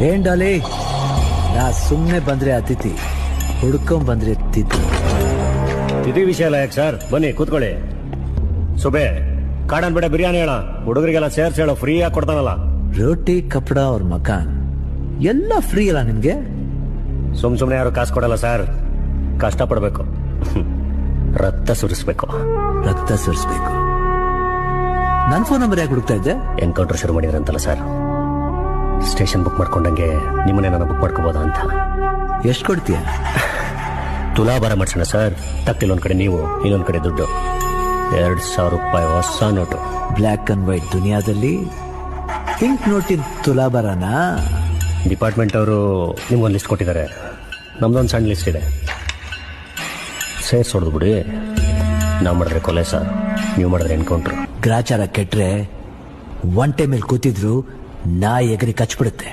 ಏನ್ ಡಾಲಿ, ನಾ ಸುಮ್ಮನೆ ಬಂದ್ರೆ ಅತಿಥಿ, ಹುಡ್ಕೊಂಡ್ ಬಂದ್ರೆ ತಿಥಿ. ತಿಥಿ ವಿಷಯ ಅಲ್ಲ ಯಾಕೆ ಸರ್, ಬನ್ನಿ ಕೂತ್ಕೊಳ್ಳಿ. ಸುಬೆ ಕಾಡನ್ ಬೇಡ ಬಿರಿಯಾನಿ ಹೇಳ, ಹುಡುಗರಿಗೆಲ್ಲ ಸೇರ್ಸ್ ಹೇಳೋ, ಫ್ರೀ ಆಗಿ ಕೊಡ್ತಾನಲ್ಲ. ರೋಟಿ ಕಪಡ ಅವ್ರ ಮಕಾನ್ ಎಲ್ಲ ಫ್ರೀ ಅಲ್ಲ ನಿಮ್ಗೆ? ಸುಮ್ನೆ ಯಾರು ಕಾಸು ಕೊಡಲ್ಲ ಸರ್, ಕಷ್ಟಪಡ್ಬೇಕು, ರಕ್ತ ಸುರಿಸ್ಬೇಕು. ರಕ್ತ ಸುರಿಸ್ಬೇಕು. ನನ್ ಫೋನ್ ನಂಬರ್ ಯಾಕೆ ಹುಡುಕ್ತಾ ಇದ್ದೆ? ಎನ್ಕೌಂಟರ್ ಶುರು ಮಾಡಿದ್ರಂತಲ್ಲ ಸರ್, ಸ್ಟೇಷನ್ ಬುಕ್ ಮಾಡ್ಕೊಂಡಂಗೆ ನಿಮ್ಮನ್ನೇ ನಾನು ಬುಕ್ ಮಾಡ್ಕೋಬೋದಾ ಅಂತ. ಎಷ್ಟು ಕೊಡ್ತೀಯ? ತುಲಾಭಾರ ಮಾಡ್ಸೋಣ ಸರ್. ತಕ್ತಿಲ್ಲೊಂದ್ ಕಡೆ ನೀವು, ಇನ್ನೊಂದ್ ಕಡೆ ದುಡ್ಡು. 2,000 ರೂಪಾಯಿ ಹೊಸ ನೋಟು. ಬ್ಲ್ಯಾಕ್ ಅಂಡ್ ವೈಟ್ ದುನಿಯಾದಲ್ಲಿ ಪಿಂಕ್ ನೋಟಿನ ತುಲಾಭಾರನ? ಡಿಪಾರ್ಟ್ಮೆಂಟ್ ಅವರು ನಿಮ್ಗೊಂದು ಲಿಸ್ಟ್ ಕೊಟ್ಟಿದ್ದಾರೆ, ನಮ್ದೊಂದು ಸಣ್ಣ ಲಿಸ್ಟ್ ಇದೆ. ಸೇರ್ಸ್ ಹೊಡೆದು ಬಿಡಿ. ನಾವು ಮಾಡಿದ್ರೆ ಕೊಲೆ ಸರ್, ನೀವು ಮಾಡಿದ್ರೆ ಎನ್ಕೌಂಟ್ರು. ಗ್ರಾಚಾರ ಕೆಟ್ರೆ ಒಂಟೆ ಮೇಲೆ ಕೂತಿದ್ರು ನಾ ಎಗರಿ ಕಚ್ಬಿಡುತ್ತೆ.